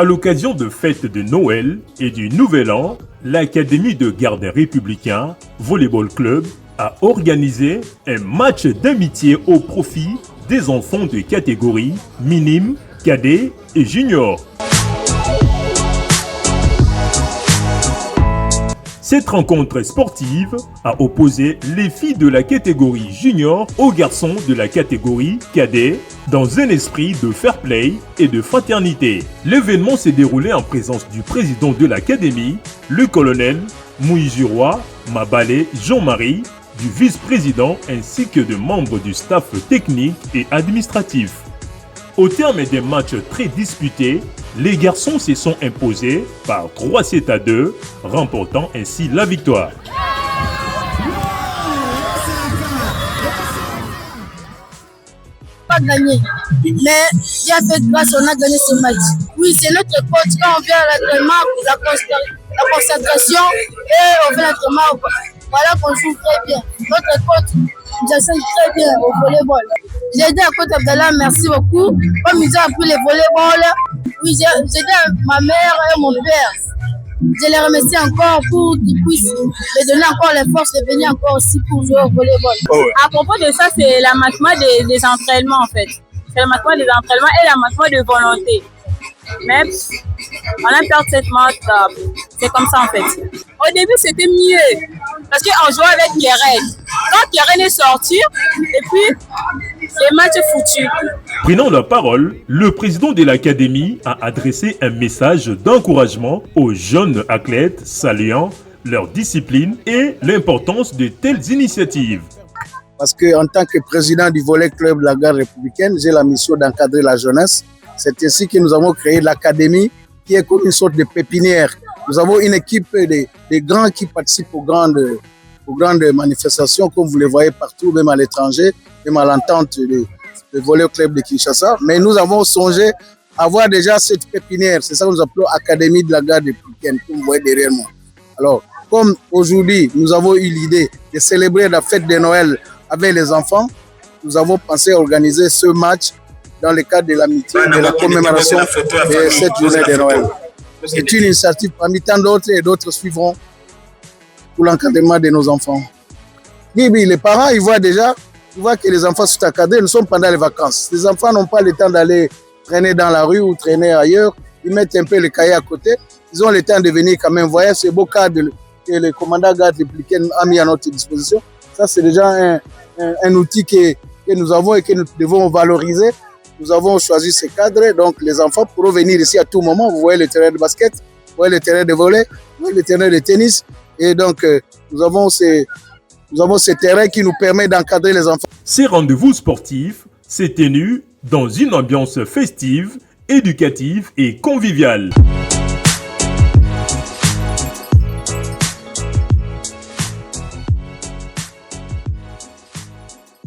À l'occasion de fêtes de Noël et du Nouvel An, l'Académie de garde républicain Volleyball Club a organisé un match d'amitié au profit des enfants de catégorie minime, cadet et junior. Cette rencontre sportive a opposé les filles de la catégorie junior aux garçons de la catégorie cadet dans un esprit de fair play et de fraternité. L'événement s'est déroulé en présence du président de l'académie, le colonel Mouijuroa Mabale Jean-Marie, du vice-président ainsi que de membres du staff technique et administratif. Au terme des matchs très disputés, les garçons se sont imposés par 3-7-2, remportant ainsi la victoire. Pas gagné, mais il a fait grâce, on a gagné ce match. Oui, c'est notre coach quand on vient à l'entraînement, la concentration et on fait l'entraînement. Voilà qu'on joue très bien. Notre coach nous enseigne très bien au volleyball. J'ai dit à coach Abdallah, merci beaucoup. Comme ils ont appris le volleyball, oui, j'ai dit à ma mère et mon père. Je les remercie encore pour qu'ils puissent me donner encore les forces de venir encore aussi pour jouer au volleyball. À propos de ça, c'est l'amattement des entraînements en fait. C'est l'amattement des entraînements et l'amattement de volonté. Mais on a perdu cette match, c'est comme ça en fait. Au début c'était mieux parce qu'on jouait avec Keren. Quand Keren est sorti, et puis le match est foutu. Prenant la parole, le président de l'académie a adressé un message d'encouragement aux jeunes athlètes saluant leur discipline et l'importance de telles initiatives. Parce qu'en tant que président du volley club de la garde républicaine, j'ai la mission d'encadrer la jeunesse. C'est ainsi que nous avons créé l'académie qui est comme une sorte de pépinière. Nous avons une équipe de grands qui participent aux grandes manifestations, comme vous les voyez partout, même à l'étranger, même à l'entente du volley club de Kinshasa. Mais nous avons songé à avoir déjà cette pépinière. C'est ça que nous appelons Académie de la garde républicaine, comme vous voyez derrière moi. Alors, comme aujourd'hui, nous avons eu l'idée de célébrer la fête de Noël avec les enfants, nous avons pensé à organiser ce match dans le cadre de l'amitié et de la commémoration de cette journée de Noël. C'est une initiative parmi tant d'autres et d'autres suivront pour l'encadrement de nos enfants. Oui, les parents, ils voient que les enfants sont encadrés, nous sommes pendant les vacances. Les enfants n'ont pas le temps d'aller traîner dans la rue ou traîner ailleurs. Ils mettent un peu le cahier à côté. Ils ont le temps de venir quand même. Vous voyez, ce beau cadre que le commandant garde républicaine a mis à notre disposition. Ça, c'est déjà un outil que nous avons et que nous devons valoriser. Nous avons choisi ce cadre, donc les enfants pourront venir ici à tout moment. Vous voyez le terrain de basket, vous voyez le terrain de volley, vous voyez le terrain de tennis. Et donc, nous avons ce terrain qui nous permet d'encadrer les enfants. Ces rendez-vous sportifs s'est tenu dans une ambiance festive, éducative et conviviale.